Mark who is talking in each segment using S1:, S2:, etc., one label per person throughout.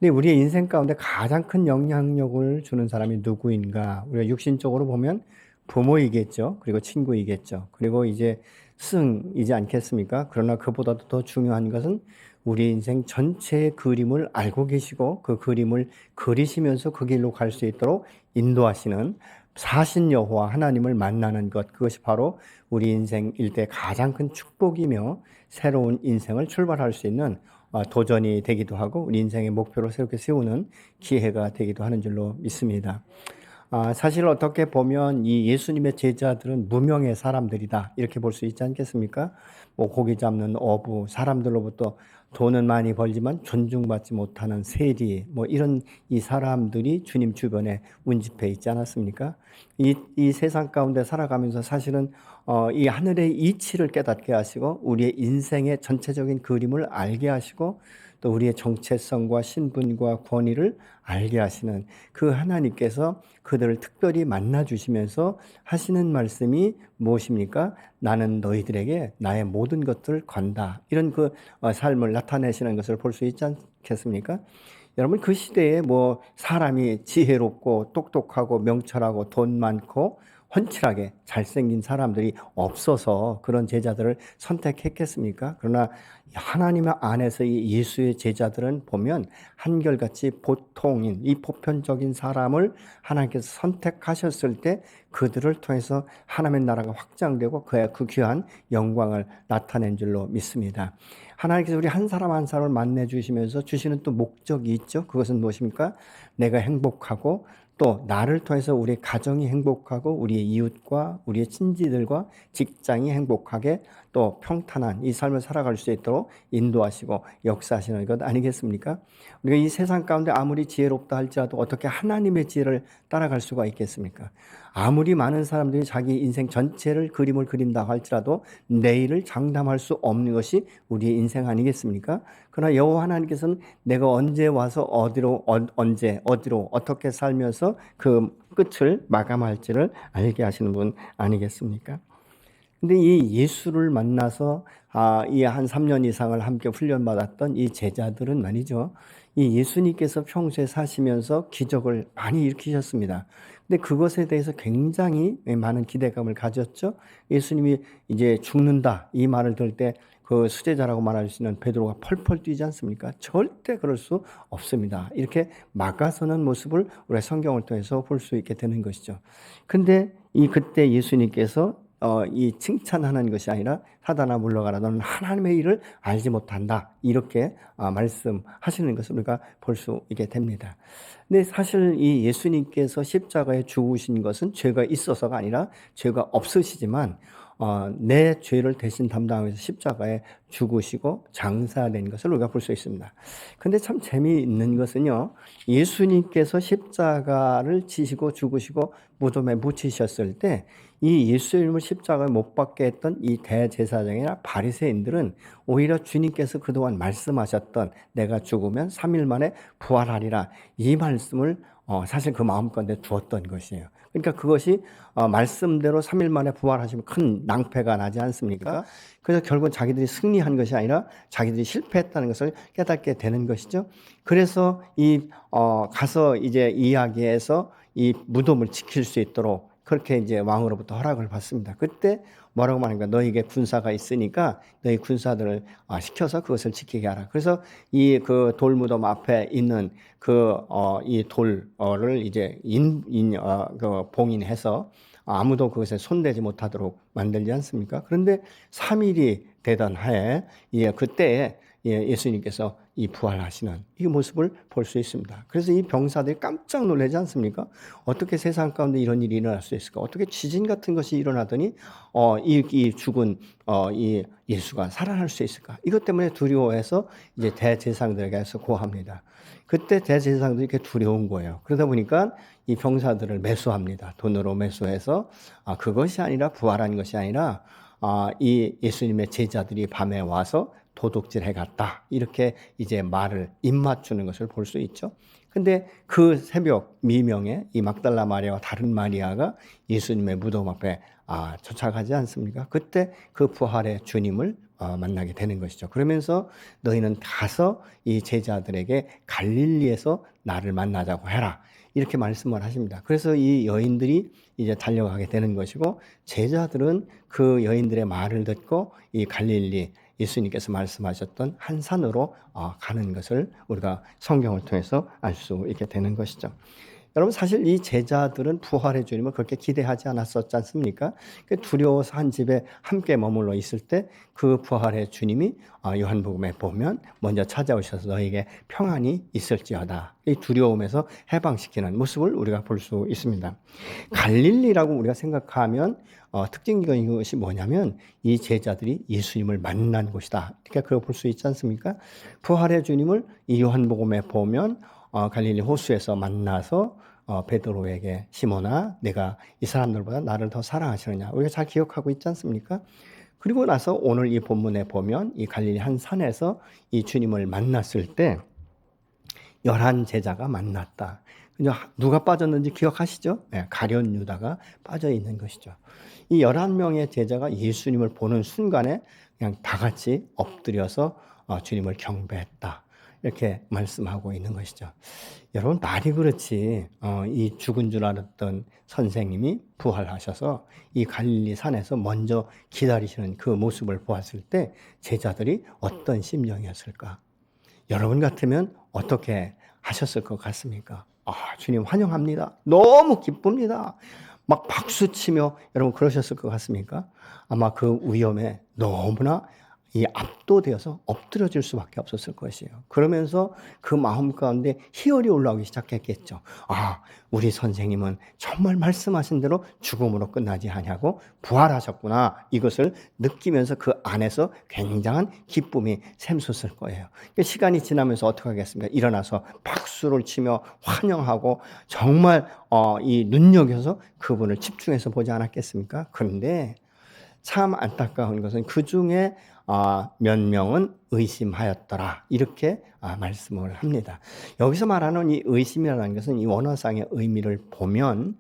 S1: 근데 우리의 인생 가운데 가장 큰 영향력을 주는 사람이 누구인가? 우리가 육신적으로 보면 부모이겠죠. 그리고 친구이겠죠. 그리고 이제 스승이지 않겠습니까? 그러나 그보다도 더 중요한 것은 우리 인생 전체의 그림을 알고 계시고 그 그림을 그리시면서 그 길로 갈 수 있도록 인도하시는 사신 여호와 하나님을 만나는 것, 그것이 바로 우리 인생 일대 가장 큰 축복이며 새로운 인생을 출발할 수 있는 도전이 되기도 하고 우리 인생의 목표를 새롭게 세우는 기회가 되기도 하는 줄로 믿습니다. 사실 어떻게 보면 이 예수님의 제자들은 무명의 사람들이다 이렇게 볼 수 있지 않겠습니까? 뭐 고기 잡는 어부, 사람들로부터 돈은 많이 벌지만 존중받지 못하는 세리, 뭐 이런 이 사람들이 주님 주변에 운집해 있지 않았습니까? 이 세상 가운데 살아가면서 사실은 이 하늘의 이치를 깨닫게 하시고 우리의 인생의 전체적인 그림을 알게 하시고 또 우리의 정체성과 신분과 권위를 알게 하시는 그 하나님께서 그들을 특별히 만나 주시면서 하시는 말씀이 무엇입니까? 나는 너희들에게 나의 모든 것들을 건다. 이런 그 삶을 나타내시는 것을 볼 수 있지 않겠습니까? 여러분 그 시대에 뭐 사람이 지혜롭고 똑똑하고 명철하고 돈 많고 훤칠하게 잘생긴 사람들이 없어서 그런 제자들을 선택했겠습니까? 그러나 하나님 안에서 이 예수의 제자들은 보면 한결같이 보통인 이 보편적인 사람을 하나님께서 선택하셨을 때 그들을 통해서 하나님의 나라가 확장되고 그 귀한 영광을 나타낸 줄로 믿습니다. 하나님께서 우리 한 사람 한 사람을 만나 주시면서 주시는 또 목적이 있죠. 그것은 무엇입니까? 내가 행복하고 또 나를 통해서 우리 가정이 행복하고 우리의 이웃과 우리의 친지들과 직장이 행복하게 또 평탄한 이 삶을 살아갈 수 있도록 인도하시고 역사하시는 것 아니겠습니까? 우리가 이 세상 가운데 아무리 지혜롭다 할지라도 어떻게 하나님의 지혜를 따라갈 수가 있겠습니까? 아무리 많은 사람들이 자기 인생 전체를 그림을 그린다 할지라도 내일을 장담할 수 없는 것이 우리의 인생 아니겠습니까? 그러나 여호와 하나님께서는 내가 언제 와서 언제 어디로 어떻게 살면서 그 끝을 마감할지를 알게 하시는 분 아니겠습니까? 근데 이 예수를 만나서 이 한 3년 이상을 함께 훈련받았던 이 제자들은 말이죠. 이 예수님께서 평소에 사시면서 기적을 많이 일으키셨습니다. 근데 그것에 대해서 굉장히 많은 기대감을 가졌죠. 예수님이 이제 죽는다 이 말을 들을 때 그 수제자라고 말할 수 있는 베드로가 펄펄 뛰지 않습니까? 절대 그럴 수 없습니다. 이렇게 막아서는 모습을 우리가 성경을 통해서 볼 수 있게 되는 것이죠. 근데 그때 예수님께서 이 칭찬하는 것이 아니라 사단아 물러가라 너는 하나님의 일을 알지 못한다 이렇게 말씀하시는 것을 우리가 볼 수 있게 됩니다. 근데 사실 이 예수님께서 십자가에 죽으신 것은 죄가 있어서가 아니라 죄가 없으시지만 내 죄를 대신 담당하면서 십자가에 죽으시고 장사된 것을 우리가 볼 수 있습니다. 근데 참 재미있는 것은요, 예수님께서 십자가를 지시고 죽으시고 무덤에 묻히셨을 때 이 예수님을 십자가에 못 박게 했던 이 대제사장이나 바리새인들은 오히려 주님께서 그동안 말씀하셨던 내가 죽으면 3일 만에 부활하리라 이 말씀을 사실 그 마음가운데 두었던 것이에요. 그러니까 그것이 말씀대로 3일 만에 부활하시면 큰 낭패가 나지 않습니까? 그래서 결국은 자기들이 승리한 것이 아니라 자기들이 실패했다는 것을 깨닫게 되는 것이죠. 그래서 가서 이제 이야기해서 이 무덤을 지킬 수 있도록 그렇게 이제 왕으로부터 허락을 받습니다. 그때 뭐라고 말하는가? 너에게 군사가 있으니까 너희 군사들을 시켜서 그것을 지키게 하라. 그래서 이 그 돌무덤 앞에 있는 이 돌을 이제 봉인해서 아무도 그것에 손대지 못하도록 만들지 않습니까? 그런데 3일이 되던 하에 그때에 예수님께서 이 부활하시는 이 모습을 볼 수 있습니다. 그래서 이 병사들이 깜짝 놀라지 않습니까? 어떻게 세상 가운데 이런 일이 일어날 수 있을까? 어떻게 지진 같은 것이 일어나더니 이 죽은 이 예수가 살아날 수 있을까? 이것 때문에 두려워해서 이제 대제사장들에게서 고합니다. 그때 대제사장들이 이렇게 두려운 거예요. 그러다 보니까 이 병사들을 매수합니다. 돈으로 매수해서 그것이 아니라 부활한 것이 아니라 이 예수님의 제자들이 밤에 와서 도둑질 해갔다. 이렇게 이제 말을 입맞추는 것을 볼 수 있죠. 근데 그 새벽 미명에 이 막달라 마리아와 다른 마리아가 예수님의 무덤 앞에 쫓아가지 않습니까? 그때 그 부활의 주님을 만나게 되는 것이죠. 그러면서 너희는 가서 이 제자들에게 갈릴리에서 나를 만나자고 해라. 이렇게 말씀을 하십니다. 그래서 이 여인들이 이제 달려가게 되는 것이고 제자들은 그 여인들의 말을 듣고 이 갈릴리 예수님께서 말씀하셨던 한 산으로 가는 것을 우리가 성경을 통해서 알 수 있게 되는 것이죠. 여러분 사실 이 제자들은 부활의 주님을 그렇게 기대하지 않았었지 않습니까? 두려워서 한 집에 함께 머물러 있을 때 그 부활의 주님이 요한복음에 보면 먼저 찾아오셔서 너에게 평안이 있을지어다. 이 두려움에서 해방시키는 모습을 우리가 볼 수 있습니다. 갈릴리라고 우리가 생각하면 특징적인 것이 뭐냐면 이 제자들이 예수님을 만난 곳이다. 이렇게 그걸 볼 수 있지 않습니까? 부활의 주님을 이 요한복음에 보면 갈릴리 호수에서 만나서 베드로에게 시몬아 내가 이 사람들보다 나를 더 사랑하시느냐 우리가 잘 기억하고 있지 않습니까? 그리고 나서 오늘 이 본문에 보면 이 갈릴리 한 산에서 이 주님을 만났을 때 11 제자가 만났다. 누가 빠졌는지 기억하시죠? 네, 가룟 유다가 빠져 있는 것이죠. 이 11명의 제자가 예수님을 보는 순간에 그냥 다 같이 엎드려서 주님을 경배했다. 이렇게 말씀하고 있는 것이죠. 여러분 말이 그렇지 이 죽은 줄 알았던 선생님이 부활하셔서 이 갈릴리 산에서 먼저 기다리시는 그 모습을 보았을 때 제자들이 어떤 심정이었을까? 여러분 같으면 어떻게 하셨을 것 같습니까? 주님 환영합니다. 너무 기쁩니다. 막 박수치며 여러분 그러셨을 것 같습니까? 아마 그 위험에 너무나 이 압도되어서 엎드려질 수밖에 없었을 것이에요. 그러면서 그 마음 가운데 희열이 올라오기 시작했겠죠. 우리 선생님은 정말 말씀하신 대로 죽음으로 끝나지 않냐고 부활하셨구나. 이것을 느끼면서 그 안에서 굉장한 기쁨이 샘솟을 거예요. 시간이 지나면서 어떻게 하겠습니까? 일어나서 박수를 치며 환영하고 정말 이 눈여겨서 그분을 집중해서 보지 않았겠습니까? 그런데 참 안타까운 것은 그 중에 몇 명은 의심하였더라. 이렇게 말씀을 합니다. 여기서 말하는 이 의심이라는 것은 이 원어상의 의미를 보면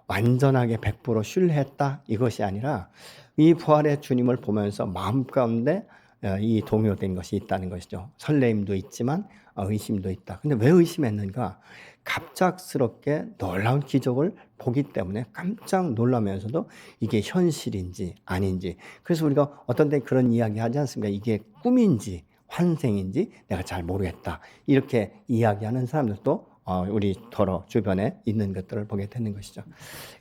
S1: 완전하게 100% 신뢰했다 이것이 아니라 이 부활의 주님을 보면서 마음 가운데 이 동요된 것이 있다는 것이죠. 설레임도 있지만 의심도 있다. 근데 왜 의심했는가? 갑작스럽게 놀라운 기적을 보기 때문에 깜짝 놀라면서도 이게 현실인지 아닌지. 그래서 우리가 어떤 때 그런 이야기 하지 않습니까? 이게 꿈인지 환생인지 내가 잘 모르겠다. 이렇게 이야기하는 사람들도 우리 더러 주변에 있는 것들을 보게 되는 것이죠.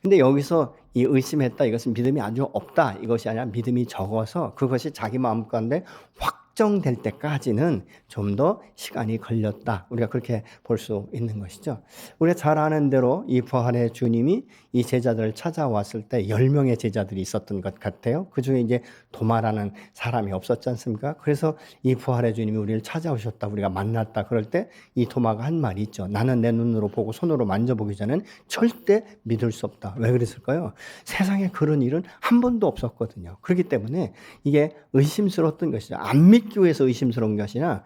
S1: 근데 여기서 이 의심했다 이것은 믿음이 아주 없다 이것이 아니라 믿음이 적어서 그것이 자기 마음 가운데 확정될 때까지는 좀 더 시간이 걸렸다. 우리가 그렇게 볼 수 있는 것이죠. 우리가 잘 아는 대로 이 부활의 주님이 이 제자들을 찾아왔을 때 10명의 제자들이 있었던 것 같아요. 그 중에 이제 도마라는 사람이 없었지 않습니까? 그래서 이 부활의 주님이 우리를 찾아오셨다. 우리가 만났다. 그럴 때 이 도마가 한 말이 있죠. 나는 내 눈으로 보고 손으로 만져보기 전엔 절대 믿을 수 없다. 왜 그랬을까요? 세상에 그런 일은 한 번도 없었거든요. 그렇기 때문에 이게 의심스러웠던 것이죠. 안 믿기 위해서 의심스러운 것이 아니라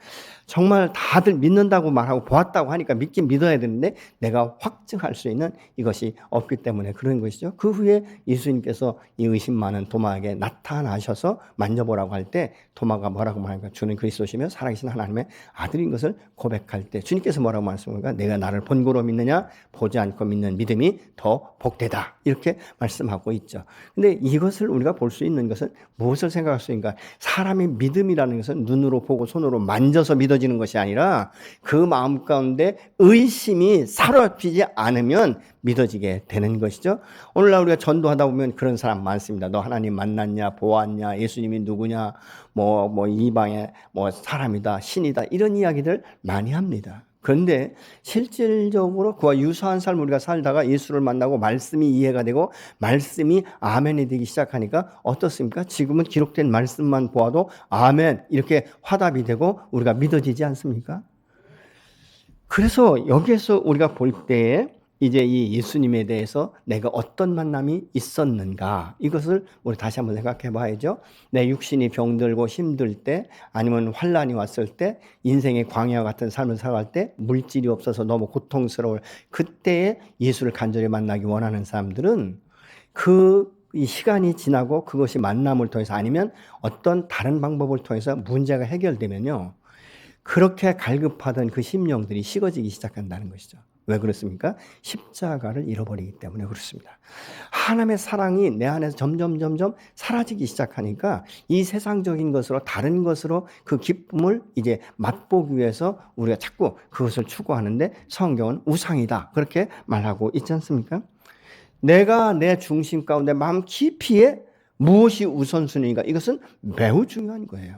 S1: 정말 다들 믿는다고 말하고 보았다고 하니까 믿긴 믿어야 되는데 내가 확증할 수 있는 이것이 없기 때문에 그런 것이죠. 그 후에 예수님께서 이 의심 많은 도마에게 나타나셔서 만져보라고 할 때 도마가 뭐라고 말합니까? 주는 그리스도시며 살아계신 하나님의 아들인 것을 고백할 때 주님께서 뭐라고 말씀합니까? 내가 나를 본고로 믿느냐? 보지 않고 믿는 믿음이 더 복되다. 이렇게 말씀하고 있죠. 근데 이것을 우리가 볼 수 있는 것은 무엇을 생각할 수 있는가? 사람의 믿음이라는 것은 눈으로 보고 손으로 만져서 믿어지는 것이 아니라 그 마음 가운데 의심이 사로잡히지 않으면 믿어지게 되는 것이죠. 오늘날 우리가 전도하다 보면 그런 사람 많습니다. 너 하나님 만났냐, 보았냐, 예수님이 누구냐, 뭐 이방의 사람이다, 신이다 이런 이야기들 많이 합니다. 그런데 실질적으로 그와 유사한 삶을 우리가 살다가 예수를 만나고 말씀이 이해가 되고 말씀이 아멘이 되기 시작하니까 어떻습니까? 지금은 기록된 말씀만 보아도 아멘 이렇게 화답이 되고 우리가 믿어지지 않습니까? 그래서 여기에서 우리가 볼 때에 이제 이 예수님에 대해서 내가 어떤 만남이 있었는가 이것을 우리 다시 한번 생각해 봐야죠. 내 육신이 병들고 힘들 때 아니면 환란이 왔을 때 인생의 광야 같은 삶을 살아갈 때 물질이 없어서 너무 고통스러울 그때에 예수를 간절히 만나기 원하는 사람들은 그 이 시간이 지나고 그것이 만남을 통해서 아니면 어떤 다른 방법을 통해서 문제가 해결되면요, 그렇게 갈급하던 그 심령들이 식어지기 시작한다는 것이죠. 왜 그렇습니까? 십자가를 잃어버리기 때문에 그렇습니다. 하나님의 사랑이 내 안에서 점점 사라지기 시작하니까 이 세상적인 것으로, 다른 것으로 그 기쁨을 이제 맛보기 위해서 우리가 자꾸 그것을 추구하는데 성경은 우상이다, 그렇게 말하고 있지 않습니까? 내가 내 중심 가운데 마음 깊이에 무엇이 우선순위인가, 이것은 매우 중요한 거예요.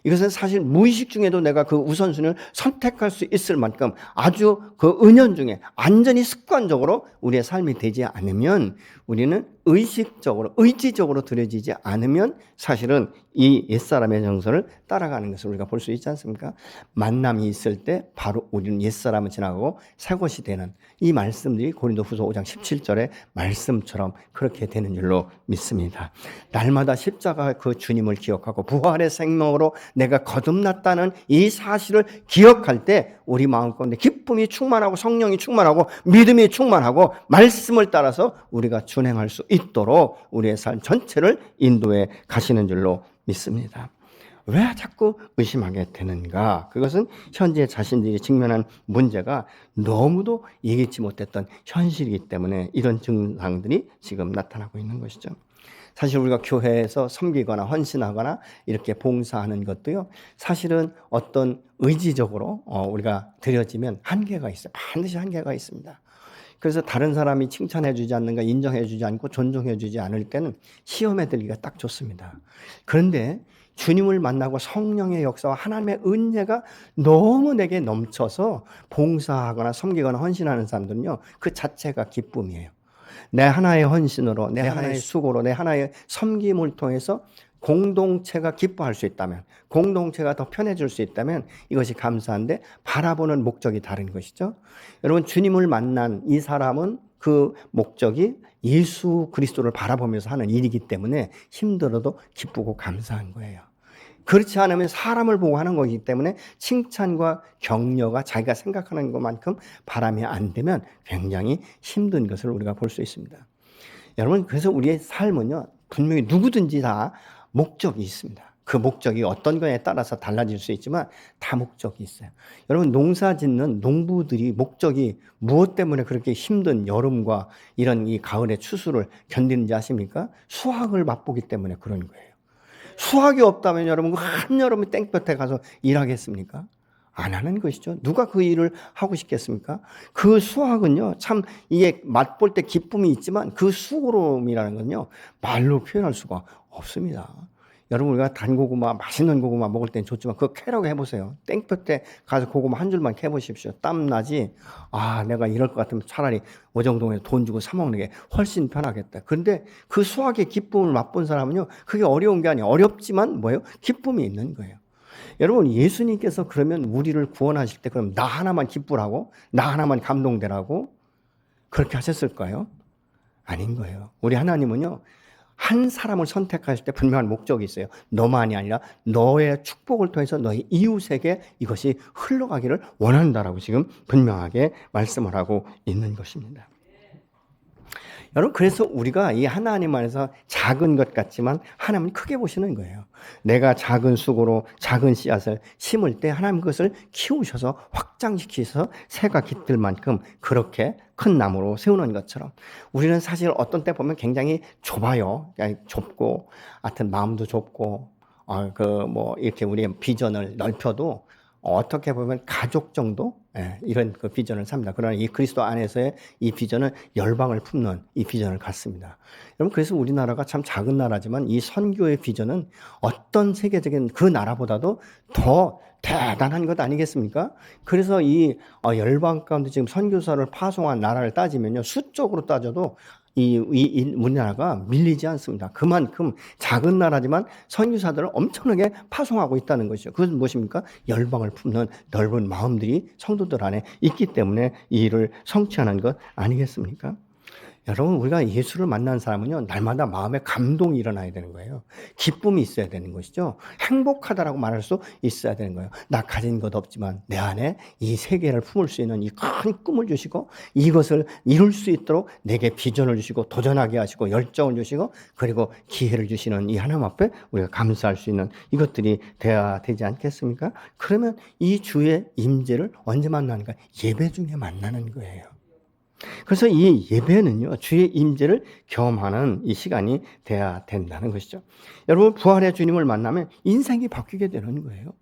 S1: 이것은 사실 무의식 중에도 내가 그 우선순위를 선택할 수 있을 만큼 아주 그 은연중에 완전히 습관적으로 우리의 삶이 되지 않으면, 우리는 의식적으로, 의지적으로 들여지지 않으면 사실은 이 옛사람의 정서를 따라가는 것을 우리가 볼 수 있지 않습니까? 만남이 있을 때 바로 우리는 옛사람을 지나가고 새것이 되는 이 말씀들이 고린도후서 5장 17절의 말씀처럼 그렇게 되는 줄로 믿습니다. 날마다 십자가 그 주님을 기억하고 부활의 생명으로 내가 거듭났다는 이 사실을 기억할 때 우리 마음 가운데 기쁨이 충만하고 성령이 충만하고 믿음이 충만하고 말씀을 따라서 우리가 준행할 수 있도록 우리의 삶 전체를 인도해 가시는 줄로 믿습니다. 왜 자꾸 의심하게 되는가? 그것은 현재 자신들이 직면한 문제가 너무도 예기치 못했던 현실이기 때문에 이런 증상들이 지금 나타나고 있는 것이죠. 사실 우리가 교회에서 섬기거나 헌신하거나 이렇게 봉사하는 것도요, 사실은 어떤 의지적으로 우리가 드려지면 한계가 있어요. 반드시 한계가 있습니다. 그래서 다른 사람이 칭찬해 주지 않는가, 인정해 주지 않고 존중해 주지 않을 때는 시험에 들기가 딱 좋습니다. 그런데 주님을 만나고 성령의 역사와 하나님의 은혜가 너무 내게 넘쳐서 봉사하거나 섬기거나 헌신하는 사람들은요, 그 자체가 기쁨이에요. 내 하나의 헌신으로, 내 하나의 수고로, 내 하나의 섬김을 통해서 공동체가 기뻐할 수 있다면, 공동체가 더 편해질 수 있다면 이것이 감사한데, 바라보는 목적이 다른 것이죠. 여러분, 주님을 만난 이 사람은 그 목적이 예수 그리스도를 바라보면서 하는 일이기 때문에 힘들어도 기쁘고 감사한 거예요. 그렇지 않으면 사람을 보고 하는 거기 때문에 칭찬과 격려가 자기가 생각하는 것만큼 바람이 안 되면 굉장히 힘든 것을 우리가 볼 수 있습니다. 여러분, 그래서 우리의 삶은요, 분명히 누구든지 다 목적이 있습니다. 그 목적이 어떤 거에 따라서 달라질 수 있지만 다 목적이 있어요. 여러분, 농사 짓는 농부들이 목적이 무엇 때문에 그렇게 힘든 여름과 이런 이 가을의 추수를 견디는지 아십니까? 수확을 맛보기 때문에 그런 거예요. 수확이 없다면 여러분, 한여름에 땡볕에 가서 일하겠습니까? 안 하는 것이죠. 누가 그 일을 하고 싶겠습니까? 그 수확은요, 참 이게 맛볼 때 기쁨이 있지만 그 수고로움이라는 건요, 말로 표현할 수가 없습니다. 여러분, 우리가 단고구마, 맛있는 고구마 먹을 땐 좋지만 그거 캐라고 해보세요. 땡볕에 가서 고구마 한 줄만 캐보십시오. 땀나지? 아, 내가 이럴 것 같으면 차라리 오정동에 돈 주고 사 먹는 게 훨씬 편하겠다. 그런데 그 수확의 기쁨을 맛본 사람은요, 그게 어려운 게 아니에요. 어렵지만 뭐예요? 기쁨이 있는 거예요. 여러분, 예수님께서 그러면 우리를 구원하실 때 그럼 나 하나만 기쁘라고? 나 하나만 감동되라고? 그렇게 하셨을까요? 아닌 거예요. 우리 하나님은요, 한 사람을 선택하실 때 분명한 목적이 있어요. 너만이 아니라 너의 축복을 통해서 너의 이웃에게 이것이 흘러가기를 원한다라고 지금 분명하게 말씀을 하고 있는 것입니다. 여러분, 그래서 우리가 이 하나님 안에서 작은 것 같지만 하나님은 크게 보시는 거예요. 내가 작은 수고로 작은 씨앗을 심을 때 하나님 그것을 키우셔서 확장시키셔서 새가 깃들 만큼 그렇게 큰 나무로 세우는 것처럼 우리는 사실 어떤 때 보면 굉장히 좁아요. 좁고, 하여튼 마음도 좁고, 이렇게 우리의 비전을 넓혀도 어떻게 보면 가족 정도? 이런 그 비전을 삽니다. 그러나 이 그리스도 안에서의 이 비전은 열방을 품는 이 비전을 갖습니다. 여러분, 그래서 우리나라가 참 작은 나라지만 이 선교의 비전은 어떤 세계적인 그 나라보다도 더 대단한 것 아니겠습니까? 그래서 이 열방 가운데 지금 선교사를 파송한 나라를 따지면요, 수적으로 따져도 우리나라가 밀리지 않습니다. 그만큼 작은 나라지만 선교사들을 엄청나게 파송하고 있다는 것이죠. 그것은 무엇입니까? 열방을 품는 넓은 마음들이 성도들 안에 있기 때문에 이 일을 성취하는 것 아니겠습니까? 여러분, 우리가 예수를 만난 사람은요, 날마다 마음에 감동이 일어나야 되는 거예요. 기쁨이 있어야 되는 것이죠. 행복하다라고 말할 수 있어야 되는 거예요. 나 가진 것 없지만 내 안에 이 세계를 품을 수 있는 이 큰 꿈을 주시고 이것을 이룰 수 있도록 내게 비전을 주시고 도전하게 하시고 열정을 주시고 그리고 기회를 주시는 이 하나님 앞에 우리가 감사할 수 있는 이것들이 돼야 되지 않겠습니까? 그러면 이 주의 임재를 언제 만나는가? 예배 중에 만나는 거예요. 그래서 이 예배는요, 주의 임재를 경험하는 이 시간이 돼야 된다는 것이죠. 여러분, 부활의 주님을 만나면 인생이 바뀌게 되는 거예요.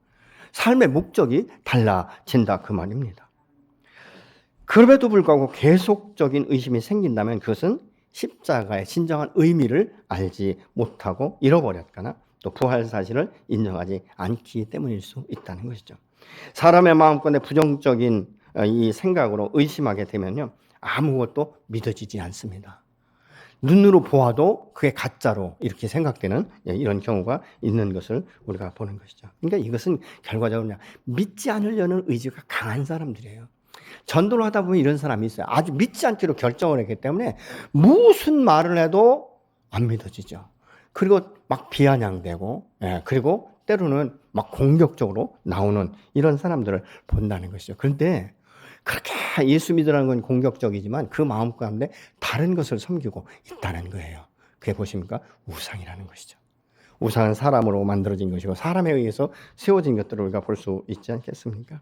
S1: 삶의 목적이 달라진다 그 말입니다. 그럼에도 불구하고 계속적인 의심이 생긴다면 그것은 십자가의 진정한 의미를 알지 못하고 잃어버렸거나 또 부활 사실을 인정하지 않기 때문일 수 있다는 것이죠. 사람의 마음권에 부정적인 이 생각으로 의심하게 되면요, 아무것도 믿어지지 않습니다. 눈으로 보아도 그게 가짜로 이렇게 생각되는 이런 경우가 있는 것을 우리가 보는 것이죠. 그러니까 이것은 결과적으로 그냥 믿지 않으려는 의지가 강한 사람들이에요. 전도를 하다 보면 이런 사람이 있어요. 아주 믿지 않기로 결정을 했기 때문에 무슨 말을 해도 안 믿어지죠. 그리고 막 비아냥대고, 그리고 때로는 막 공격적으로 나오는 이런 사람들을 본다는 것이죠. 그런데 그렇게 예수 믿으라는 건 공격적이지만 그 마음 가운데 다른 것을 섬기고 있다는 거예요. 그게 보십니까? 우상이라는 것이죠. 우상은 사람으로 만들어진 것이고 사람에 의해서 세워진 것들을 우리가 볼 수 있지 않겠습니까?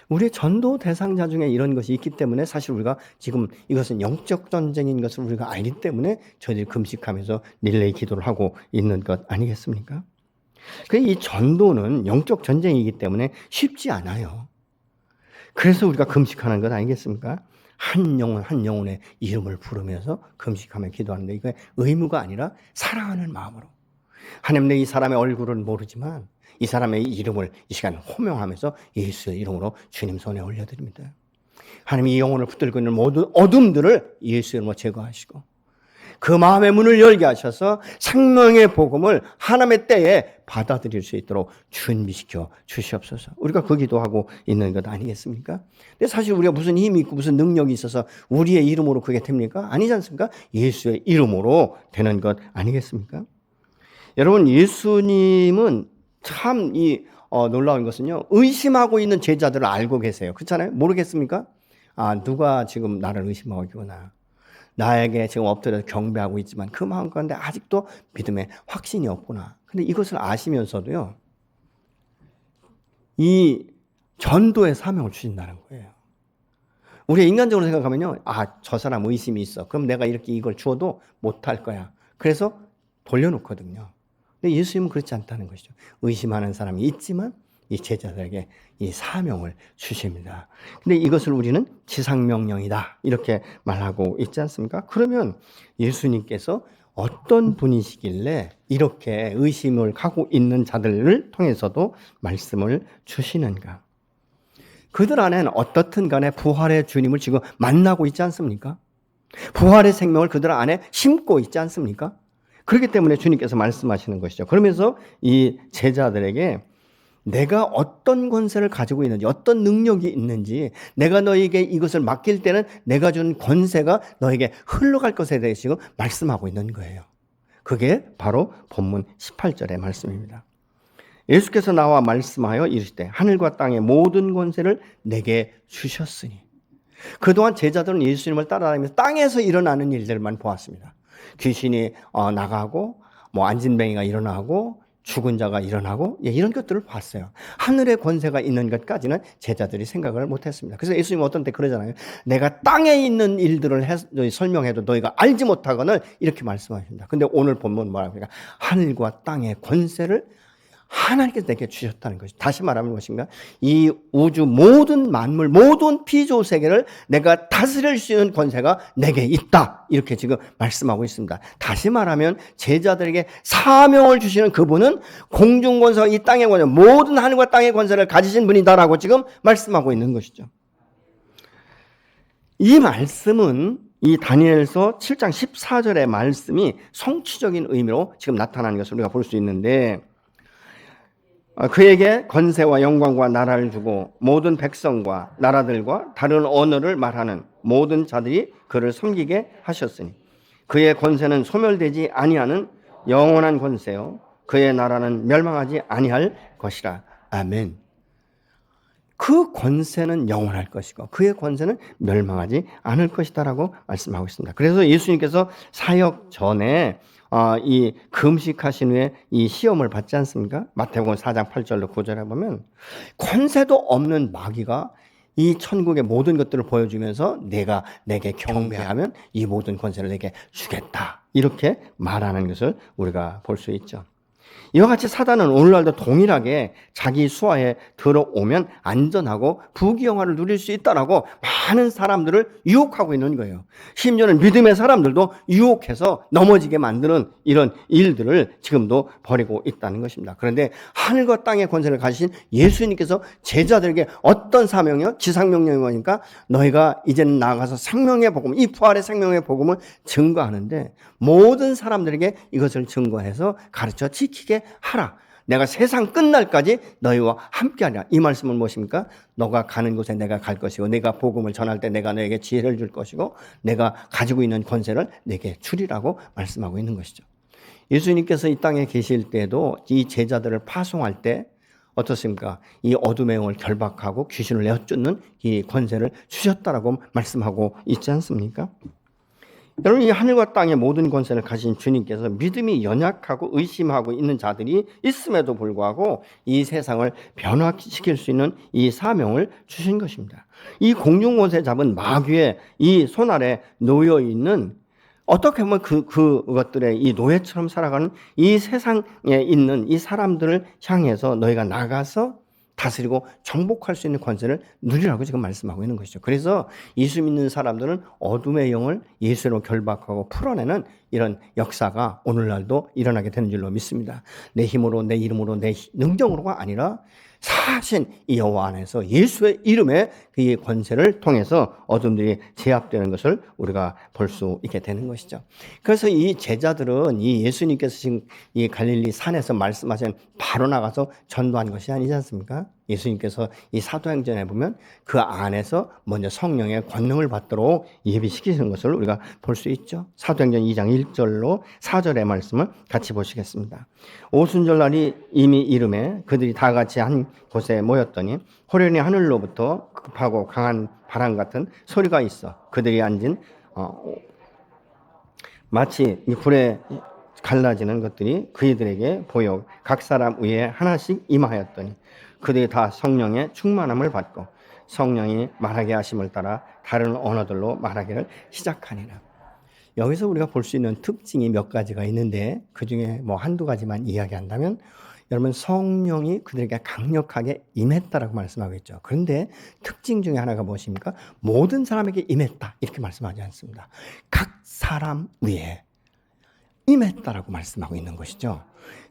S1: 우리의 전도 대상자 중에 이런 것이 있기 때문에 사실 우리가 지금 이것은 영적 전쟁인 것을 우리가 알기 때문에 저희들이 금식하면서 릴레이 기도를 하고 있는 것 아니겠습니까? 이 전도는 영적 전쟁이기 때문에 쉽지 않아요. 그래서 우리가 금식하는 것 아니겠습니까? 한 영혼 한 영혼의 이름을 부르면서 금식하며 기도하는데 이게 의무가 아니라 사랑하는 마음으로 하나님, 내 이 사람의 얼굴은 모르지만 이 사람의 이름을 이 시간 호명하면서 예수의 이름으로 주님 손에 올려드립니다. 하나님, 이 영혼을 붙들고 있는 모든 어둠들을 예수의 이름으로 제거하시고 그 마음의 문을 열게 하셔서 생명의 복음을 하나님의 때에 받아들일 수 있도록 준비시켜 주시옵소서. 우리가 그 기도하고 있는 것 아니겠습니까? 근데 사실 우리가 무슨 힘이 있고 무슨 능력이 있어서 우리의 이름으로 그게 됩니까? 아니지 않습니까? 예수의 이름으로 되는 것 아니겠습니까? 여러분, 예수님은 참 놀라운 것은요, 의심하고 있는 제자들을 알고 계세요. 그렇잖아요? 모르겠습니까? 누가 지금 나를 의심하고 있구나. 나에게 지금 엎드려 경배하고 있지만 그 마음 가운데 아직도 믿음에 확신이 없구나. 근데 이것을 아시면서도요, 이 전도의 사명을 주신다는 거예요. 우리가 인간적으로 생각하면요, 저 사람 의심이 있어. 그럼 내가 이렇게 이걸 주어도 못할 거야. 그래서 돌려놓거든요. 근데 예수님은 그렇지 않다는 것이죠. 의심하는 사람이 있지만 이 제자들에게 이 사명을 주십니다. 근데 이것을 우리는 지상명령이다 이렇게 말하고 있지 않습니까? 그러면 예수님께서 어떤 분이시길래 이렇게 의심을 하고 있는 자들을 통해서도 말씀을 주시는가? 그들 안에는 어떻든 간에 부활의 주님을 지금 만나고 있지 않습니까? 부활의 생명을 그들 안에 심고 있지 않습니까? 그렇기 때문에 주님께서 말씀하시는 것이죠. 그러면서 이 제자들에게 내가 어떤 권세를 가지고 있는지, 어떤 능력이 있는지, 내가 너에게 이것을 맡길 때는 내가 준 권세가 너에게 흘러갈 것에 대해 지금 말씀하고 있는 거예요. 그게 바로 본문 18절의 말씀입니다. 예수께서 나와 말씀하여 이르시되 하늘과 땅의 모든 권세를 내게 주셨으니. 그동안 제자들은 예수님을 따라다니면서 땅에서 일어나는 일들만 보았습니다. 귀신이 나가고 안진뱅이가 일어나고 죽은 자가 일어나고 이런 것들을 봤어요. 하늘의 권세가 있는 것까지는 제자들이 생각을 못했습니다. 그래서 예수님은 어떤 때 그러잖아요. 내가 땅에 있는 일들을 설명해도 너희가 알지 못하거늘 이렇게 말씀하십니다. 근데 오늘 본문 뭐라고 합니까? 하늘과 땅의 권세를 하나님께서 내게 주셨다는 것이, 다시 말하면 무엇인가? 이 우주 모든 만물, 모든 피조 세계를 내가 다스릴 수 있는 권세가 내게 있다. 이렇게 지금 말씀하고 있습니다. 다시 말하면 제자들에게 사명을 주시는 그분은 공중 권세와 이 땅의 권세, 모든 하늘과 땅의 권세를 가지신 분이다라고 지금 말씀하고 있는 것이죠. 이 말씀은 이 다니엘서 7장 14절의 말씀이 성취적인 의미로 지금 나타나는 것을 우리가 볼 수 있는데, 그에게 권세와 영광과 나라를 주고 모든 백성과 나라들과 다른 언어를 말하는 모든 자들이 그를 섬기게 하셨으니 그의 권세는 소멸되지 아니하는 영원한 권세요 그의 나라는 멸망하지 아니할 것이라. 아멘. 그 권세는 영원할 것이고 그의 권세는 멸망하지 않을 것이다라고 말씀하고 있습니다. 그래서 예수님께서 사역 전에 이 금식하신 후에 이 시험을 받지 않습니까? 마태복음 4장 8절로 9절에 보면 권세도 없는 마귀가 이 천국의 모든 것들을 보여주면서 내가 내게 경배하면 이 모든 권세를 내게 주겠다. 이렇게 말하는 것을 우리가 볼 수 있죠. 이와 같이 사단은 오늘날도 동일하게 자기 수하에 들어오면 안전하고 부귀영화를 누릴 수 있다라고 많은 사람들을 유혹하고 있는 거예요. 심지어는 믿음의 사람들도 유혹해서 넘어지게 만드는 이런 일들을 지금도 벌이고 있다는 것입니다. 그런데 하늘과 땅의 권세를 가지신 예수님께서 제자들에게 어떤 사명이요? 지상명령이 뭐니까 너희가 이제는 나아가서 생명의 복음, 이 부활의 생명의 복음을 증거하는데 모든 사람들에게 이것을 증거해서 가르쳐 지키게 하라. 내가 세상 끝날까지 너희와 함께하리라. 이 말씀은 무엇입니까? 너가 가는 곳에 내가 갈 것이고 내가 복음을 전할 때 내가 너에게 지혜를 줄 것이고 내가 가지고 있는 권세를 내게 주리라고 말씀하고 있는 것이죠. 예수님께서 이 땅에 계실 때도 이 제자들을 파송할 때 어떻습니까? 이 어둠의 영을 결박하고 귀신을 내어쫓는 이 권세를 주셨다라고 말씀하고 있지 않습니까? 여러분, 이 하늘과 땅의 모든 권세를 가진 주님께서 믿음이 연약하고 의심하고 있는 자들이 있음에도 불구하고 이 세상을 변화시킬 수 있는 이 사명을 주신 것입니다. 이 공중 권세 잡은 마귀의 이 손 아래 놓여 있는 어떻게 보면 그것들의 이 노예처럼 살아가는 이 세상에 있는 이 사람들을 향해서 너희가 나가서 다스리고 정복할 수 있는 권세를 누리라고 지금 말씀하고 있는 것이죠. 그래서 예수 믿는 사람들은 어둠의 영을 예수로 결박하고 풀어내는 이런 역사가 오늘날도 일어나게 되는 줄로 믿습니다. 내 힘으로, 내 이름으로, 내 능력으로가 아니라 사신 이 여호와 안에서 예수의 이름의 그 권세를 통해서 어둠들이 제압되는 것을 우리가 볼 수 있게 되는 것이죠. 그래서 이 제자들은 이 예수님께서 지금 이 갈릴리 산에서 말씀하신 바로 나가서 전도한 것이 아니지 않습니까? 예수님께서 이 사도행전에 보면 그 안에서 먼저 성령의 권능을 받도록 예비시키는 것을 우리가 볼 수 있죠. 사도행전 2장 1절로 4절의 말씀을 같이 보시겠습니다. 오순절 날이 이미 이름에 그들이 다 같이 한 곳에 모였더니 호련히 하늘로부터 급하고 강한 바람 같은 소리가 있어 그들이 앉은 마치 이 불에 갈라지는 것들이 그들에게 보여 각 사람 위에 하나씩 임하였더니 그들이 다 성령의 충만함을 받고 성령이 말하게 하심을 따라 다른 언어들로 말하기를 시작하니라. 여기서 우리가 볼 수 있는 특징이 몇 가지가 있는데 그중에 뭐 한두 가지만 이야기한다면 여러분 성령이 그들에게 강력하게 임했다라고 말씀하고 있죠. 그런데 특징 중에 하나가 무엇입니까? 모든 사람에게 임했다 이렇게 말씀하지 않습니다. 각 사람 위에 임했다라고 말씀하고 있는 것이죠.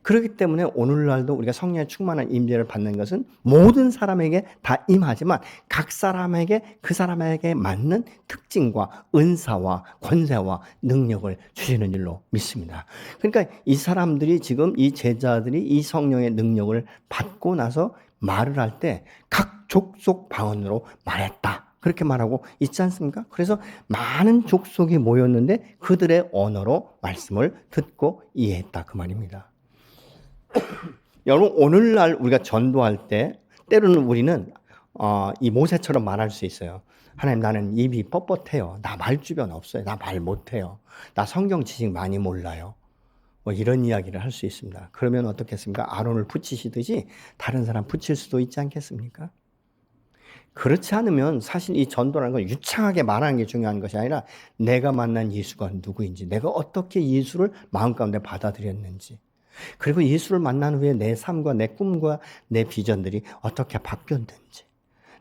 S1: 그렇기 때문에 오늘날도 우리가 성령의 충만한 임재를 받는 것은 모든 사람에게 다 임하지만 각 사람에게 그 사람에게 맞는 특징과 은사와 권세와 능력을 주시는 일로 믿습니다. 그러니까 이 사람들이 지금 이 제자들이 이 성령의 능력을 받고 나서 말을 할 때 각 족속 방언으로 말했다. 그렇게 말하고 있지 않습니까? 그래서 많은 족속이 모였는데 그들의 언어로 말씀을 듣고 이해했다 그 말입니다. 여러분 오늘날 우리가 전도할 때 때로는 우리는 이 모세처럼 말할 수 있어요. 하나님 나는 입이 뻣뻣해요. 나 말주변 없어요. 나 말 못해요. 나 성경 지식 많이 몰라요. 뭐 이런 이야기를 할 수 있습니다. 그러면 어떻겠습니까? 아론을 붙이시듯이 다른 사람 붙일 수도 있지 않겠습니까? 그렇지 않으면 사실 이 전도라는 건 유창하게 말하는 게 중요한 것이 아니라 내가 만난 예수가 누구인지, 내가 어떻게 예수를 마음 가운데 받아들였는지, 그리고 예수를 만난 후에 내 삶과 내 꿈과 내 비전들이 어떻게 바뀌었는지,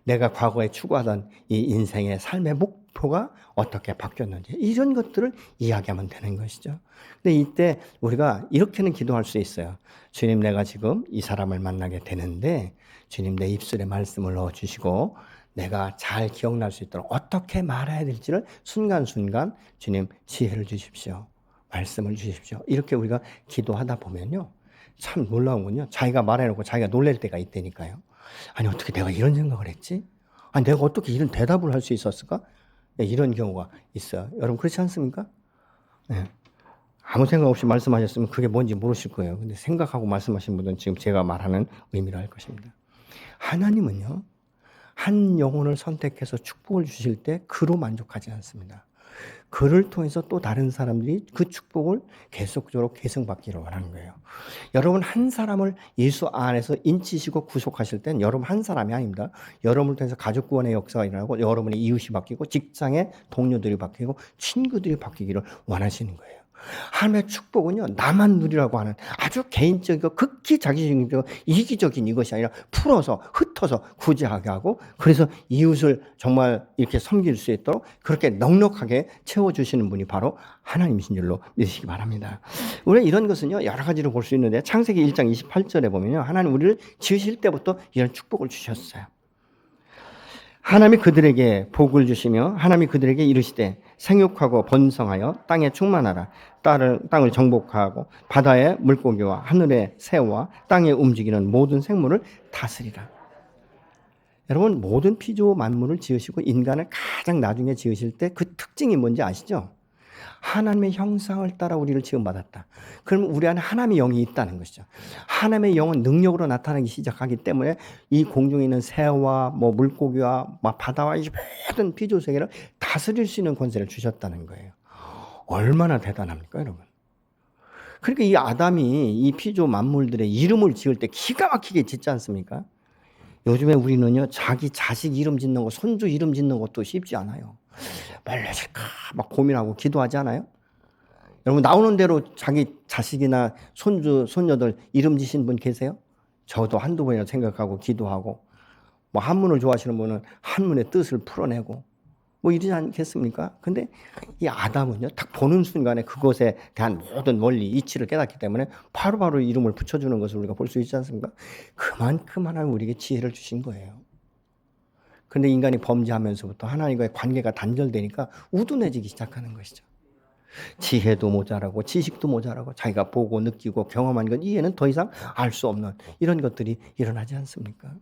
S1: 내가 과거에 추구하던 이 인생의 삶의 목표가 어떻게 바뀌었는지 이런 것들을 이야기하면 되는 것이죠. 근데 이때 우리가 이렇게는 기도할 수 있어요. 주님 내가 지금 이 사람을 만나게 되는데 주님 내 입술에 말씀을 넣어주시고 내가 잘 기억날 수 있도록 어떻게 말해야 될지를 순간순간 주님 지혜를 주십시오. 말씀을 주십시오. 이렇게 우리가 기도하다 보면요. 참 놀라운 건요. 자기가 말해놓고 자기가 놀랄 때가 있다니까요. 아니 어떻게 내가 이런 생각을 했지? 아니 내가 어떻게 이런 대답을 할 수 있었을까? 네, 이런 경우가 있어요. 여러분 그렇지 않습니까? 네. 아무 생각 없이 말씀하셨으면 그게 뭔지 모르실 거예요. 근데 생각하고 말씀하신 분은 지금 제가 말하는 의미를 알 것입니다. 하나님은요. 한 영혼을 선택해서 축복을 주실 때 그로 만족하지 않습니다. 그를 통해서 또 다른 사람들이 그 축복을 계속적으로 계승받기를 원하는 거예요. 여러분 한 사람을 예수 안에서 인치시고 구속하실 땐 여러분 한 사람이 아닙니다. 여러분을 통해서 가족 구원의 역사가 일어나고 여러분의 이웃이 바뀌고 직장의 동료들이 바뀌고 친구들이 바뀌기를 원하시는 거예요. 하나님의 축복은요, 나만 누리라고 하는 아주 개인적이고 극히 자기중심적이고 이기적인 이것이 아니라 풀어서 흩어서 구제하게 하고 그래서 이웃을 정말 이렇게 섬길 수 있도록 그렇게 넉넉하게 채워주시는 분이 바로 하나님이신 줄로 믿으시기 바랍니다. 우리 이런 것은요, 여러 가지로 볼 수 있는데 창세기 1장 28절에 보면요, 하나님 우리를 지으실 때부터 이런 축복을 주셨어요. 하나님이 그들에게 복을 주시며 하나님이 그들에게 이르시되 생육하고 번성하여 땅에 충만하라. 땅을 정복하고 바다의 물고기와 하늘의 새와 땅에 움직이는 모든 생물을 다스리라. 여러분 모든 피조 만물을 지으시고 인간을 가장 나중에 지으실 때 그 특징이 뭔지 아시죠? 하나님의 형상을 따라 우리를 지음받았다. 그러면 우리 안에 하나님의 영이 있다는 것이죠. 하나님의 영은 능력으로 나타나기 시작하기 때문에 이 공중에 있는 새와 물고기와 바다와 이 모든 피조 세계를 다스릴 수 있는 권세를 주셨다는 거예요. 얼마나 대단합니까, 여러분? 그러니까 이 아담이 이 피조 만물들의 이름을 지을 때 기가 막히게 짓지 않습니까? 요즘에 우리는요, 자기 자식 이름 짓는 거, 손주 이름 짓는 것도 쉽지 않아요. 말려질까 막 고민하고 기도하지 않아요? 여러분 나오는 대로 자기 자식이나 손주, 손녀들 이름 지신 분 계세요? 저도 한두 번이나 생각하고 기도하고 한문을 좋아하시는 분은 한문의 뜻을 풀어내고 이러지 않겠습니까? 근데 이 아담은요, 딱 보는 순간에 그것에 대한 모든 원리, 이치를 깨닫기 때문에 바로바로 이름을 붙여주는 것을 우리가 볼 수 있지 않습니까? 그만큼 하나님 우리에게 지혜를 주신 거예요. 근데 인간이 범죄하면서부터 하나님과의 관계가 단절되니까 우둔해지기 시작하는 것이죠. 지혜도 모자라고 지식도 모자라고 자기가 보고 느끼고 경험한 것 이해는 더 이상 알 수 없는 이런 것들이 일어나지 않습니까?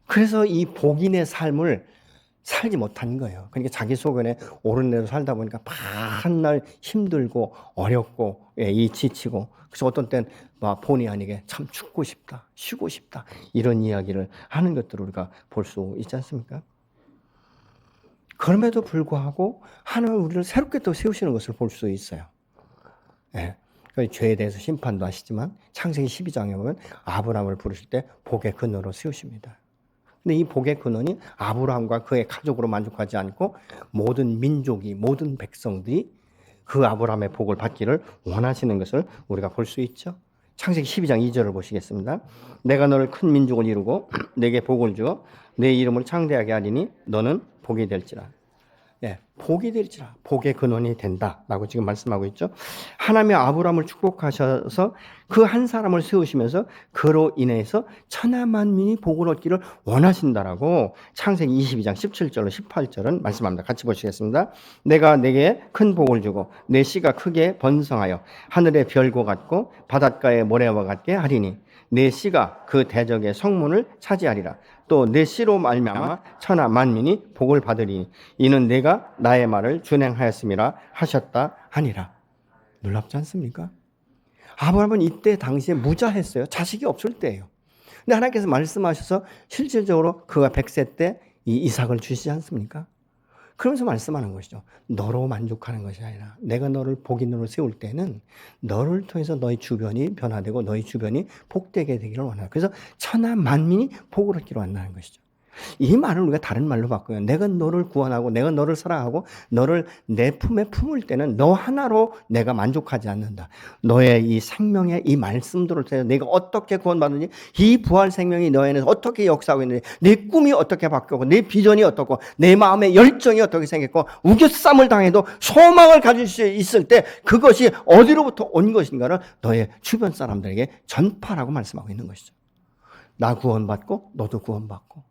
S1: 그래서 이 복인의 삶을 살지 못한 거예요. 그러니까 자기 소견에 옳은 대로 살다 보니까 밤날 힘들고 어렵고 이 지치고 그래서 어떤 때는 본의 아니게 참 죽고 싶다, 쉬고 싶다 이런 이야기를 하는 것들을 우리가 볼 수 있지 않습니까? 그럼에도 불구하고 하나님은 우리를 새롭게 또 세우시는 것을 볼 수 있어요. 예. 죄에 대해서 심판도 하시지만 창세기 12장에 보면 아브라함을 부르실 때 복의 근원으로 세우십니다. 근데 이 복의 근원이 아브라함과 그의 가족으로 만족하지 않고 모든 민족이 모든 백성들이 그 아브라함의 복을 받기를 원하시는 것을 우리가 볼 수 있죠. 창세기 12장 2절을 보시겠습니다. 내가 너를 큰 민족을 이루고 내게 복을 주어 내 이름을 창대하게 하리니 너는 복이 될지라. 예, 복이 될지라. 복의 근원이 된다라고 지금 말씀하고 있죠. 하나님이 아브라함을 축복하셔서 그 한 사람을 세우시면서 그로 인해서 천하 만민이 복을 얻기를 원하신다라고 창세기 22장 17절로 18절은 말씀합니다. 같이 보시겠습니다. 내가 내게 큰 복을 주고 내 씨가 크게 번성하여 하늘의 별과 같고 바닷가의 모래와 같게 하리니 내 씨가 그 대적의 성문을 차지하리라. 또 내 씨로 말미암아 천하 만민이 복을 받으리니 이는 내가 나의 말을 준행하였음이라 하셨다 하니라. 놀랍지 않습니까? 아브라함은 이때 당시에 무자했어요. 자식이 없을 때예요. 근데 하나님께서 말씀하셔서 실질적으로 그가 100세 때 이 이삭을 주시지 않습니까? 그러면서 말씀하는 것이죠. 너로 만족하는 것이 아니라 내가 너를 복인으로 세울 때는 너를 통해서 너희 주변이 변화되고 너희 주변이 복되게 되기를 원한다. 그래서 천하 만민이 복을 얻기를 원하는 것이죠. 이 말을 우리가 다른 말로 바꾸면 내가 너를 구원하고 내가 너를 사랑하고 너를 내 품에 품을 때는 너 하나로 내가 만족하지 않는다. 너의 이 생명의 이 말씀들을 통해서 내가 어떻게 구원받는지 이 부활 생명이 너에는 어떻게 역사하고 있는지 내 꿈이 어떻게 바뀌고 내 비전이 어떻고 내 마음의 열정이 어떻게 생겼고 우겨쌈을 당해도 소망을 가질 수 있을 때 그것이 어디로부터 온 것인가를 너의 주변 사람들에게 전파라고 말씀하고 있는 것이죠. 나 구원받고 너도 구원받고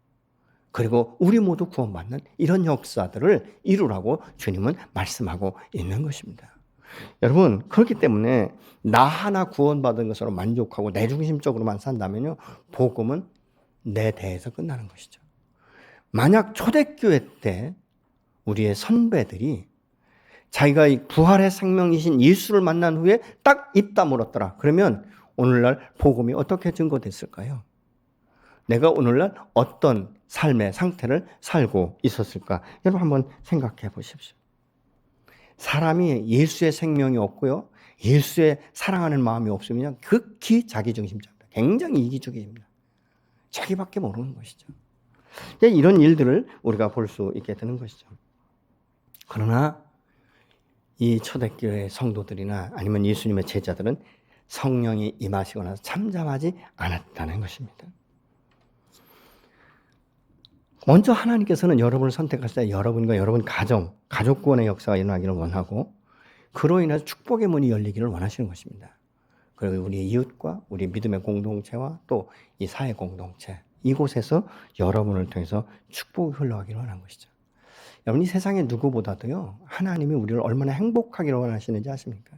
S1: 그리고 우리 모두 구원받는 이런 역사들을 이루라고 주님은 말씀하고 있는 것입니다. 여러분, 그렇기 때문에 나 하나 구원받은 것으로 만족하고 내 중심적으로만 산다면요, 복음은 내 대에서 끝나는 것이죠. 만약 초대교회 때 우리의 선배들이 자기가 부활의 생명이신 예수를 만난 후에 딱 입 다물었더라. 그러면 오늘날 복음이 어떻게 증거됐을까요? 내가 오늘날 어떤 삶의 상태를 살고 있었을까? 여러분 한번 생각해 보십시오. 사람이 예수의 생명이 없고요, 예수의 사랑하는 마음이 없으면 극히 자기중심적입니다. 굉장히 이기적입니다. 자기밖에 모르는 것이죠. 이런 일들을 우리가 볼 수 있게 되는 것이죠. 그러나 이 초대교회 성도들이나 아니면 예수님의 제자들은 성령이 임하시고 나서 잠잠하지 않았다는 것입니다. 먼저 하나님께서는 여러분을 선택하실 때 여러분과 여러분 가족 구원의 역사가 일어나기를 원하고, 그로 인해서 축복의 문이 열리기를 원하시는 것입니다. 그리고 우리 이웃과 우리 믿음의 공동체와 또 이 사회 공동체, 이곳에서 여러분을 통해서 축복이 흘러가기를 원하는 것이죠. 여러분, 이 세상의 누구보다도요, 하나님이 우리를 얼마나 행복하기를 원하시는지 아십니까?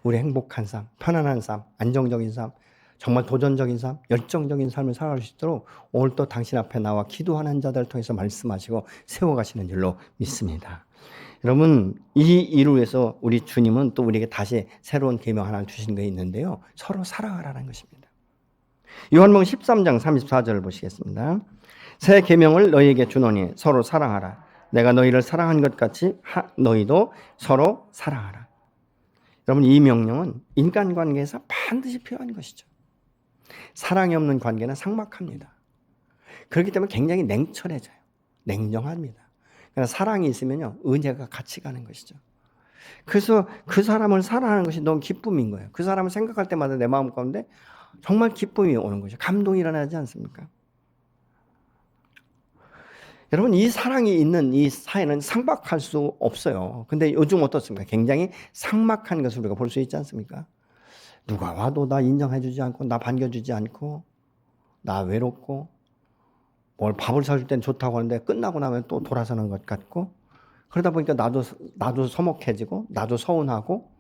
S1: 우리 행복한 삶, 편안한 삶, 안정적인 삶, 정말 도전적인 삶, 열정적인 삶을 살아갈 수 있도록 오늘 또 당신 앞에 나와 기도하는 자들을 통해서 말씀하시고 세워가시는 줄로 믿습니다. 여러분, 이 일을 위해서 우리 주님은 또 우리에게 다시 새로운 계명 하나를 주신 게 있는데요, 서로 사랑하라는 것입니다. 요한복음 13장 34절을 보시겠습니다. 새 계명을 너희에게 주노니 서로 사랑하라. 내가 너희를 사랑한 것 같이 너희도 서로 사랑하라. 여러분, 이 명령은 인간관계에서 반드시 필요한 것이죠. 사랑이 없는 관계는 삭막합니다. 그렇기 때문에 굉장히 냉철해져요. 냉정합니다. 그러나 사랑이 있으면요, 은혜가 같이 가는 것이죠. 그래서 그 사람을 사랑하는 것이 너무 기쁨인 거예요. 그 사람을 생각할 때마다 내 마음 가운데 정말 기쁨이 오는 거죠. 감동이 일어나지 않습니까? 여러분, 이 사랑이 있는 이 사회는 삭막할 수 없어요. 근데 요즘 어떻습니까? 굉장히 삭막한 것을 우리가 볼 수 있지 않습니까? 누가 와도 나 인정해주지 않고, 나 반겨주지 않고, 나 외롭고, 뭘 밥을 사줄 땐 좋다고 하는데 끝나고 나면 또 돌아서는 것 같고, 그러다 보니까 나도 서먹해지고, 나도 서운하고,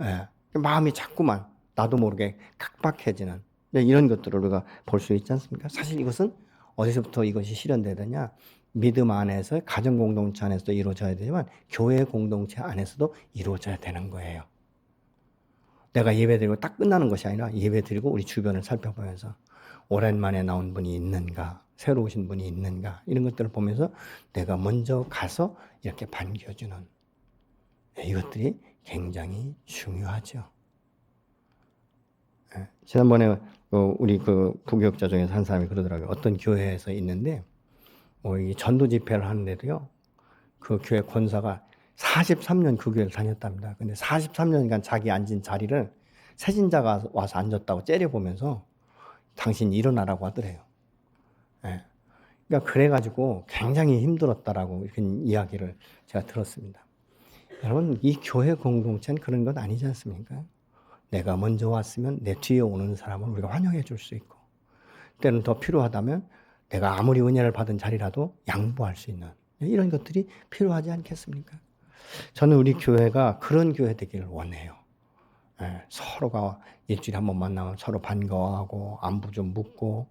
S1: 예, 마음이 자꾸만 나도 모르게 각박해지는 이런 것들을 우리가 볼 수 있지 않습니까? 사실 이것은 어디서부터 이것이 실현되느냐? 믿음 안에서, 가정 공동체 안에서도 이루어져야 되지만 교회 공동체 안에서도 이루어져야 되는 거예요. 내가 예배드리고 딱 끝나는 것이 아니라 예배드리고 우리 주변을 살펴보면서 오랜만에 나온 분이 있는가, 새로 오신 분이 있는가, 이런 것들을 보면서 내가 먼저 가서 이렇게 반겨주는, 이것들이 굉장히 중요하죠. 지난번에 우리 그 부교육자 중에서 한 사람이 그러더라고요. 어떤 교회에서 있는데 이 전도 집회를 하는데도요, 그 교회 권사가 43년 그 교회를 다녔답니다. 근데 43년간 자기 앉은 자리를 새신자가 와서 앉았다고 째려보면서 당신 일어나라고 하더래요. 예. 그러니까 그래가지고 굉장히 힘들었다라고 이렇게 이야기를 제가 들었습니다. 여러분, 이 교회 공동체는 그런 것 아니지 않습니까? 내가 먼저 왔으면 내 뒤에 오는 사람을 우리가 환영해 줄 수 있고, 때는 더 필요하다면 내가 아무리 은혜를 받은 자리라도 양보할 수 있는 이런 것들이 필요하지 않겠습니까? 저는 우리 교회가 그런 교회 되기를 원해요. 서로가 일주일에 한 번 만나면 서로 반가워하고 안부 좀 묻고,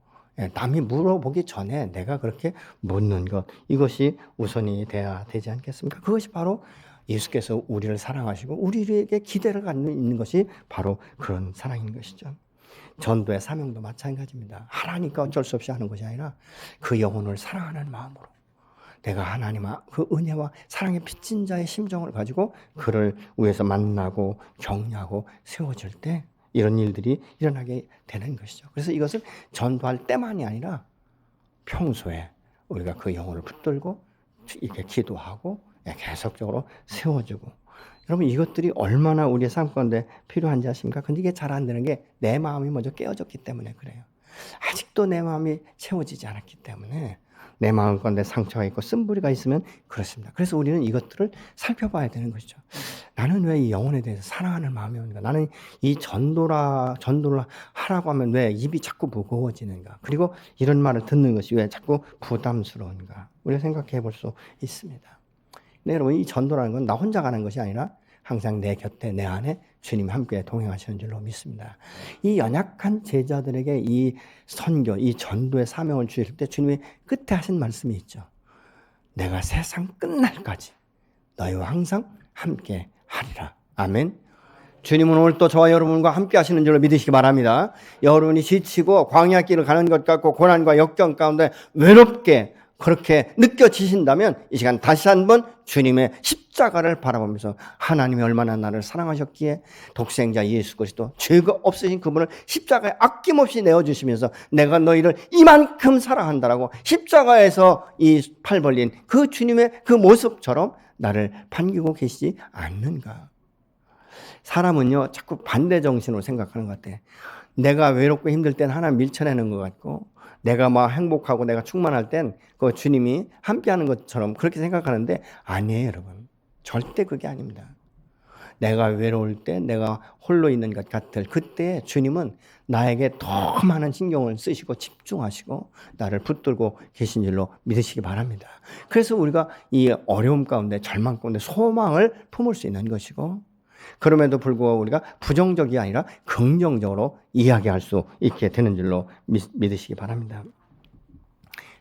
S1: 남이 물어보기 전에 내가 그렇게 묻는 것, 이것이 우선이 돼야 되지 않겠습니까? 그것이 바로 예수께서 우리를 사랑하시고 우리에게 기대를 갖고 있는 것이 바로 그런 사랑인 것이죠. 전도의 사명도 마찬가지입니다. 하나니까 어쩔 수 없이 하는 것이 아니라 그 영혼을 사랑하는 마음으로, 내가 하나님 그 은혜와 사랑의 빚진 자의 심정을 가지고 그를 위해서 만나고 격려하고 세워질 때 이런 일들이 일어나게 되는 것이죠. 그래서 이것을 전도할 때만이 아니라 평소에 우리가 그 영혼을 붙들고 이렇게 기도하고 계속적으로 세워주고, 여러분, 이것들이 얼마나 우리의 삶 가운데 필요한지 아십니까? 근데 이게 잘 안 되는 게 내 마음이 먼저 깨어졌기 때문에 그래요. 아직도 내 마음이 채워지지 않았기 때문에 내 마음 가운데 상처가 있고 쓴부리가 있으면 그렇습니다. 그래서 우리는 이것들을 살펴봐야 되는 것이죠. 나는 왜 이 영혼에 대해서 사랑하는 마음이 오는가? 나는 이 전도를 하라고 하면 왜 입이 자꾸 무거워지는가? 그리고 이런 말을 듣는 것이 왜 자꾸 부담스러운가? 우리가 생각해 볼 수 있습니다. 네, 여러분, 이 전도라는 건 나 혼자 가는 것이 아니라 항상 내 곁에 내 안에 주님 함께 동행하시는 줄로 믿습니다. 이 연약한 제자들에게 이 선교, 이 전도의 사명을 주실 때 주님이 끝에 하신 말씀이 있죠. 내가 세상 끝날까지 너희와 항상 함께 하리라. 아멘. 주님은 오늘 또 저와 여러분과 함께 하시는 줄로 믿으시기 바랍니다. 여러분이 지치고 광야 길을 가는 것 같고 고난과 역경 가운데 외롭게 그렇게 느껴지신다면 이 시간 다시 한번 주님의 십자가를 바라보면서 하나님이 얼마나 나를 사랑하셨기에 독생자 예수 그리스도 죄가 없으신 그분을 십자가에 아낌없이 내어주시면서 내가 너희를 이만큼 사랑한다라고 십자가에서 이 팔 벌린 그 주님의 그 모습처럼 나를 반기고 계시지 않는가. 사람은요 자꾸 반대 정신으로 생각하는 것 같아. 내가 외롭고 힘들 땐 하나님 밀쳐내는 것 같고 내가 막 행복하고 내가 충만할 땐 그 주님이 함께하는 것처럼 그렇게 생각하는데 아니에요 여러분. 절대 그게 아닙니다. 내가 외로울 때 내가 홀로 있는 것 같을 그때 주님은 나에게 더 많은 신경을 쓰시고 집중하시고 나를 붙들고 계신 줄로 믿으시기 바랍니다. 그래서 우리가 이 어려움 가운데 절망 가운데 소망을 품을 수 있는 것이고 그럼에도 불구하고 우리가 부정적이 아니라 긍정적으로 이야기할 수 있게 되는 줄로 믿으시기 바랍니다.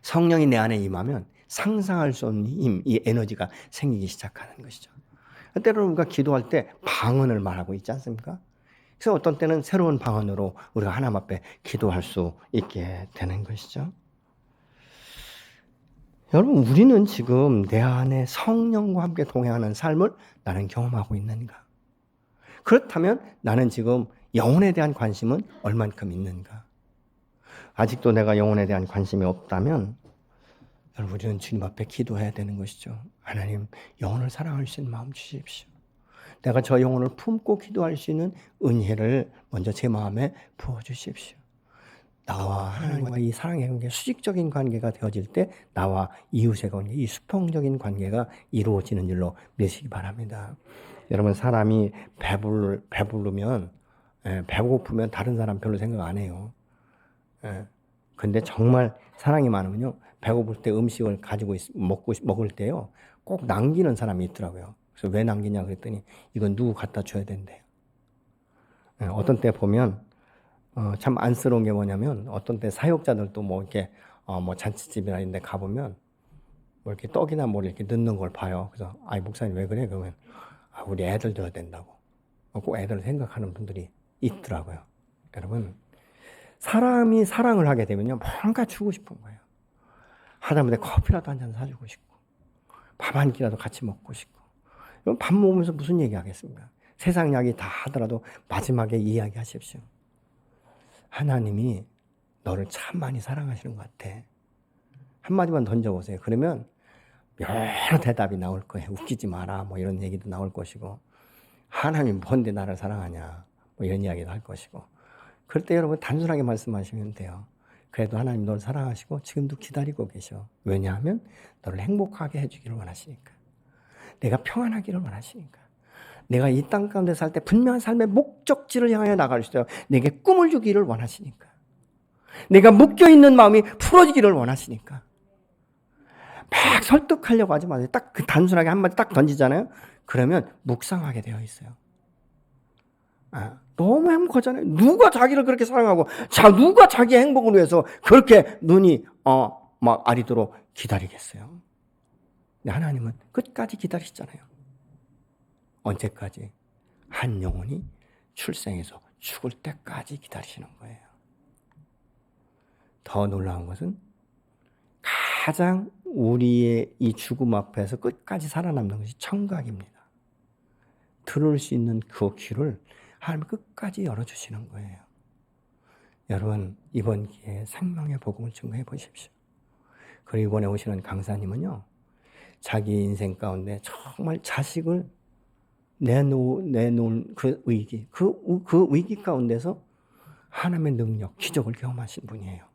S1: 성령이 내 안에 임하면 상상할 수 없는 힘, 이 에너지가 생기기 시작하는 것이죠. 때로는 우리가 기도할 때 방언을 말하고 있지 않습니까? 그래서 어떤 때는 새로운 방언으로 우리가 하나님 앞에 기도할 수 있게 되는 것이죠. 여러분, 우리는 지금 내 안에 성령과 함께 동행하는 삶을 나는 경험하고 있는가? 그렇다면 나는 지금 영혼에 대한 관심은 얼만큼 있는가? 아직도 내가 영혼에 대한 관심이 없다면 여러분 우리는 주님 앞에 기도해야 되는 것이죠. 하나님 영혼을 사랑할 수 있는 마음 주십시오. 내가 저 영혼을 품고 기도할 수 있는 은혜를 먼저 제 마음에 부어주십시오. 나와 하나님과 이 사랑의 관계, 수직적인 관계가 되어질 때 나와 이웃의 관계, 이 수평적인 관계가 이루어지는 줄로 믿으시기 바랍니다. 여러분 사람이 배부르면 배고프면 다른 사람 별로 생각 안 해요. 근데 정말 사랑이 많으면요 배고플 때 음식을 가지고 먹을 때요 꼭 남기는 사람이 있더라고요. 그래서 왜 남기냐 그랬더니 이건 누구 갖다 줘야 된대요. 어떤 때 보면 참 안쓰러운 게 뭐냐면 어떤 때 사역자들도 뭐 이렇게 뭐 잔치집이나 이런 데 가보면 뭐 이렇게 떡이나 뭐 이렇게 넣는 걸 봐요. 그래서 아이 목사님 왜 그래? 그러면 우리 애들 줘야 된다고. 꼭 애들을 생각하는 분들이 있더라고요. 여러분 사람이 사랑을 하게 되면요 뭔가 주고 싶은 거예요. 하다못해 커피라도 한 잔 사주고 싶고 밥 한 끼라도 같이 먹고 싶고. 그럼 밥 먹으면서 무슨 얘기 하겠습니까? 세상 이야기 다 하더라도 마지막에 이야기하십시오. 하나님이 너를 참 많이 사랑하시는 것 같아. 한마디만 던져보세요. 그러면 여러 대답이 나올 거예요. 웃기지 마라 뭐 이런 얘기도 나올 것이고 하나님이 뭔데 나를 사랑하냐 뭐 이런 이야기도 할 것이고 그럴 때 여러분 단순하게 말씀하시면 돼요. 그래도 하나님 너를 사랑하시고 지금도 기다리고 계셔. 왜냐하면 너를 행복하게 해주기를 원하시니까. 내가 평안하기를 원하시니까. 내가 이 땅 가운데 살 때 분명한 삶의 목적지를 향해 나갈 수 있도록 내게 꿈을 주기를 원하시니까. 내가 묶여있는 마음이 풀어지기를 원하시니까. 막 설득하려고 하지 마세요. 딱 그 단순하게 한마디 딱 던지잖아요. 그러면 묵상하게 되어 있어요. 너무 행복하잖아요. 누가 자기를 그렇게 사랑하고 누가 자기의 행복을 위해서 그렇게 눈이 막 아리도록 기다리겠어요. 근데 하나님은 끝까지 기다리시잖아요. 언제까지? 한 영혼이 출생해서 죽을 때까지 기다리시는 거예요. 더 놀라운 것은 가장 우리의 이 죽음 앞에서 끝까지 살아남는 것이 청각입니다. 들을 수 있는 그 귀를 하나님 끝까지 열어주시는 거예요. 여러분 이번 기회에 생명의 복음을 증거해 보십시오. 그리고 이번에 오시는 강사님은요. 자기 인생 가운데 정말 자식을 내놓은 그 위기, 그 위기 가운데서 하나님의 능력, 기적을 경험하신 분이에요.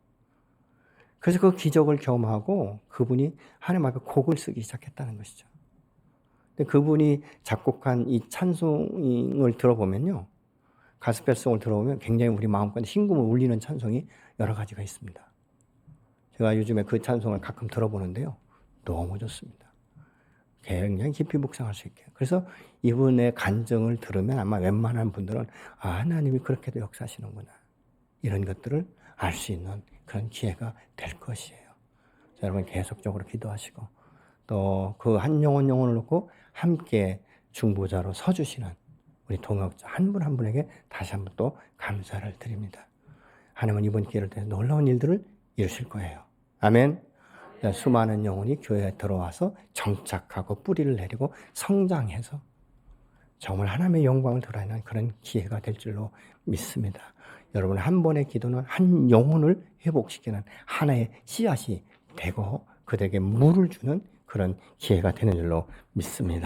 S1: 그래서 그 기적을 경험하고 그분이 하나님 앞에 곡을 쓰기 시작했다는 것이죠. 근데 그분이 작곡한 이 찬송을 들어보면요. 가스펠송을 들어보면 굉장히 우리 마음까지 심금을 울리는 찬송이 여러 가지가 있습니다. 제가 요즘에 그 찬송을 가끔 들어보는데요. 너무 좋습니다. 굉장히 깊이 묵상할 수 있게. 그래서 이분의 간증을 들으면 아마 웬만한 분들은 아, 하나님이 그렇게도 역사하시는구나. 이런 것들을 알 수 있는 그런 기회가 될 것이에요. 여러분 계속적으로 기도하시고 또 그 한 영혼을 놓고 함께 중보자로 서주시는 우리 동역자 한 분 한 분에게 다시 한번 또 감사를 드립니다. 하나님은 이번 기회를 통해 놀라운 일들을 이루실 거예요. 아멘. 수많은 영혼이 교회에 들어와서 정착하고 뿌리를 내리고 성장해서 정말 하나님의 영광을 드러내는 그런 기회가 될 줄로 믿습니다. 여러분 한 번의 기도는 한 영혼을 회복시키는 하나의 씨앗이 되고 그들에게 물을 주는 그런 기회가 되는 줄로 믿습니다.